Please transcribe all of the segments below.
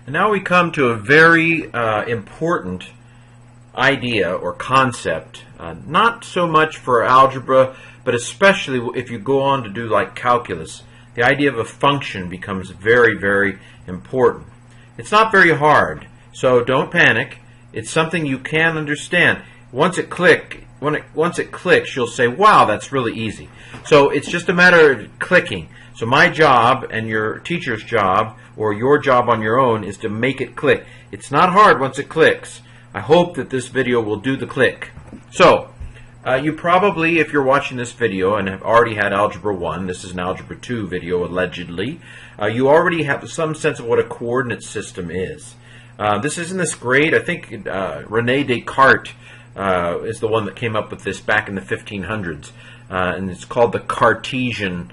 And now we come to a very important idea or concept, not so much for algebra, but especially if you go on to do like calculus. The idea of a function becomes very, very important. It's not very hard, so don't panic. It's something you can understand. Once it clicks, you'll say, wow, that's really easy. So it's just a matter of clicking. So my job and your teacher's job, or your job on your own, is to make it click. It's not hard once it clicks. I hope that this video will do the click. So, you probably, if you're watching this video and have already had Algebra 1, this is an Algebra 2 video allegedly, you already have some sense of what a coordinate system is. This isn't this great. I think René Descartes is the one that came up with this back in the 1500s, and it's called the Cartesian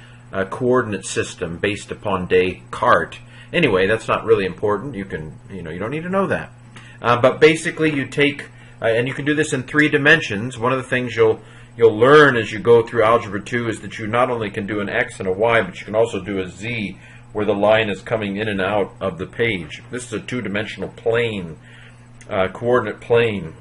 coordinate system based upon Descartes. Anyway, that's not really important. You don't need to know that. But basically, you take, and you can do this in 3 dimensions. One of the things you'll learn as you go through Algebra 2 is that you not only can do an X and a Y, but you can also do a Z, where the line is coming in and out of the page. This is a 2-dimensional plane, coordinate plane.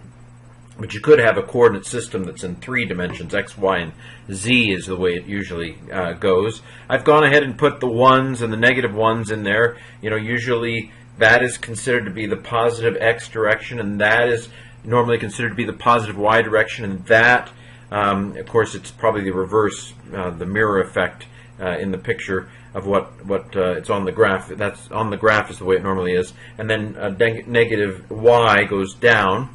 But you could have a coordinate system that's in 3 dimensions. X, Y, and Z is the way it usually goes. I've gone ahead and put the 1s and the negative 1s in there. Usually that is considered to be the positive X direction, and that is normally considered to be the positive Y direction, and that, of course, it's probably the reverse, the mirror effect in the picture of what it's on the graph. That's on the graph is the way it normally is, and then negative Y goes down,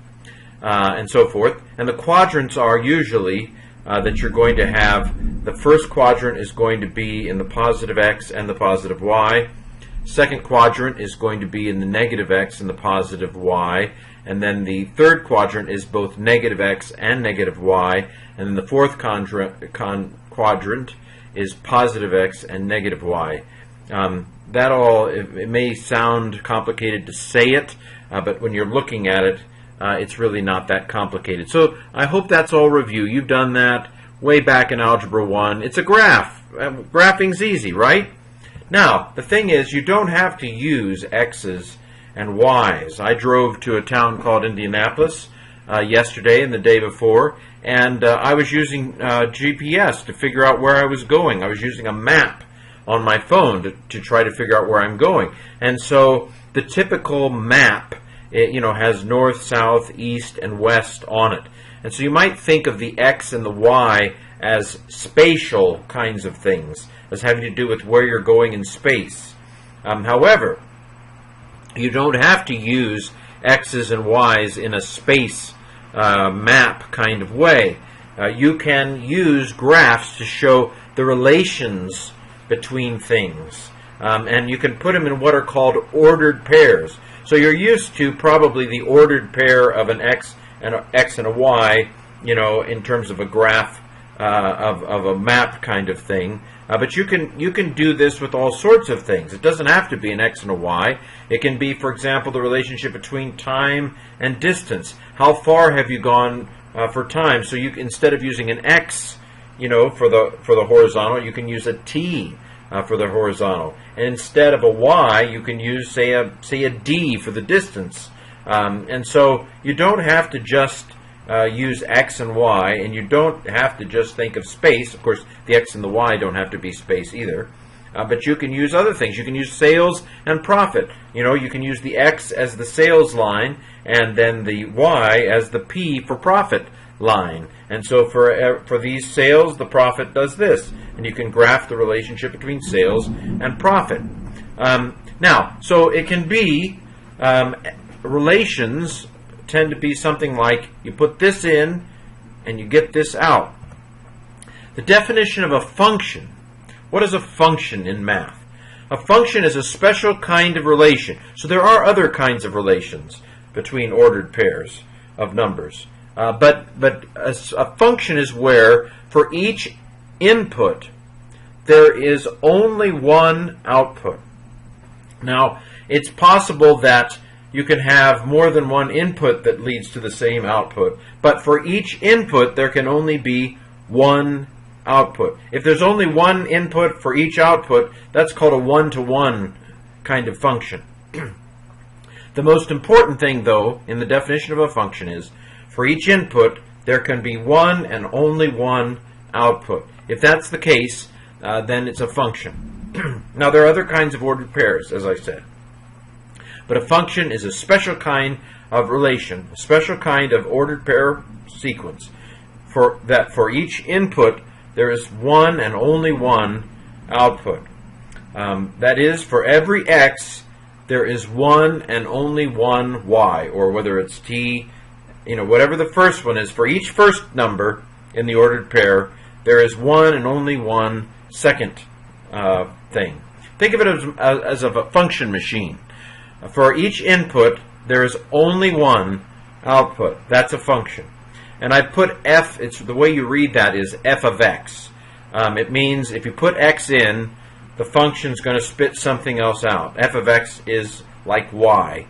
and so forth. And the quadrants are usually that you're going to have, the first quadrant is going to be in the positive X and the positive Y. Second quadrant is going to be in the negative X and the positive Y. And then the third quadrant is both negative X and negative Y. And then the fourth quadrant is positive X and negative Y. That all, it may sound complicated to say it, but when you're looking at it, it's really not that complicated. So I hope that's all review. You've done that way back in Algebra 1. It's a graph. Graphing's easy, right? Now, the thing is, you don't have to use X's and Y's. I drove to a town called Indianapolis yesterday and the day before, and I was using GPS to figure out where I was going. I was using a map on my phone to try to figure out where I'm going. And so the typical map, has north, south, east, and west on it. And so you might think of the X and the Y as spatial kinds of things, as having to do with where you're going in space. However, you don't have to use X's and Y's in a space map kind of way. You can use graphs to show the relations between things. And you can put them in what are called ordered pairs. So you're used to probably the ordered pair of an X and a Y, in terms of a graph of a map kind of thing. But you can do this with all sorts of things. It doesn't have to be an X and a Y. It can be, for example, the relationship between time and distance. How far have you gone for time? So you, instead of using an X, for the horizontal, you can use a T for the horizontal. And instead of a Y, you can use, say a D for the distance. And so you don't have to just use X and Y, and you don't have to just think of space. Of course, the X and the Y don't have to be space either. But you can use other things. You can use sales and profit. You can use the X as the sales line, and then the Y as the P for profit line. And so for these sales, the profit does this. And you can graph the relationship between sales and profit. Now, so it can be, relations tend to be something like, you put this in and you get this out. The definition of a function. What is a function in math? A function is a special kind of relation. So there are other kinds of relations between ordered pairs of numbers. But a function is where for each input there is only one output. Now, it's possible that you can have more than one input that leads to the same output, but for each input there can only be one output. If there's only one input for each output, that's called a one-to-one kind of function. The most important thing, though, in the definition of a function is, for each input, there can be one and only one output. If that's the case, then it's a function. Now, there are other kinds of ordered pairs, as I said. But a function is a special kind of relation, a special kind of ordered pair sequence, for each input, there is one and only one output. That is, for every x, there is one and only one y, or whether it's t, whatever the first one is. For each first number in the ordered pair, there is one and only one second thing. Think of it as a function machine. For each input, there is only one output. That's a function. And I put f, it's the way you read that is f of x. It means if you put x in, the function is going to spit something else out. F of x is like y.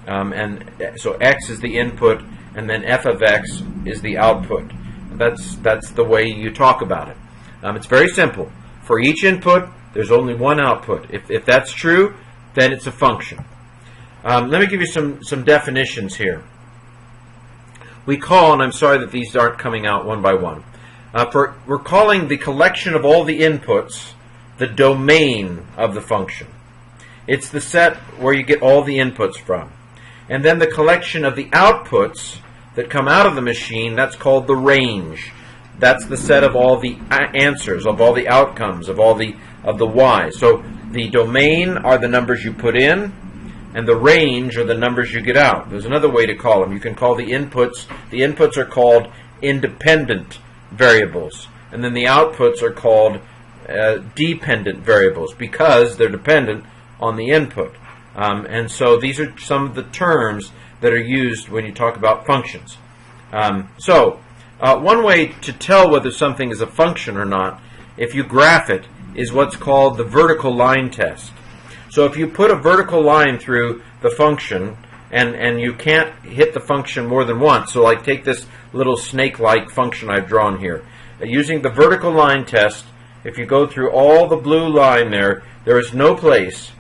And so x is the input, and then f of x is the output. That's the way you talk about it. It's very simple. For each input, there's only one output. If that's true, then it's a function. Let me give you some definitions here. We call, and I'm sorry that these aren't coming out one by one, we're calling the collection of all the inputs the domain of the function. It's the set where you get all the inputs from. And then the collection of the outputs that come out of the machine, that's called the range. That's the set of all the answers, of all the outcomes, of the y's. So the domain are the numbers you put in, and the range are the numbers you get out. There's another way to call them. You can call the inputs are called independent variables, and then the outputs are called dependent variables because they're dependent on the input. And so these are some of the terms that are used when you talk about functions. One way to tell whether something is a function or not, if you graph it, is what's called the vertical line test. So if you put a vertical line through the function and you can't hit the function more than once, so like take this little snake-like function I've drawn here. Using the vertical line test, if you go through all the blue line there is no place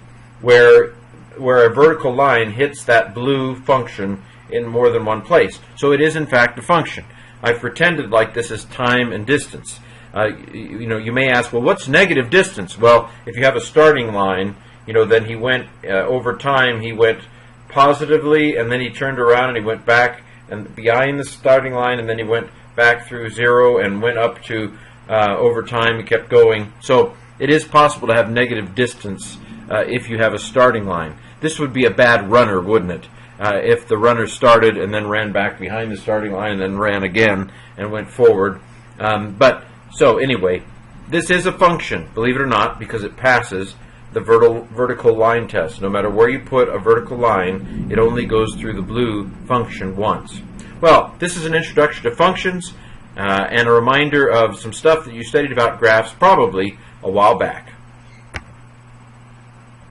where a vertical line hits that blue function in more than one place. So it is in fact a function. I've pretended like this is time and distance. You may ask, well, what's negative distance? Well, if you have a starting line, then he went, over time, he went positively, and then he turned around and he went back and behind the starting line, and then he went back through zero and went up to, over time, he kept going. So it is possible to have negative distance if you have a starting line. This would be a bad runner, wouldn't it? If the runner started and then ran back behind the starting line and then ran again and went forward. So anyway, this is a function, believe it or not, because it passes the vertical line test. No matter where you put a vertical line, it only goes through the blue function once. Well, this is an introduction to functions and a reminder of some stuff that you studied about graphs probably a while back.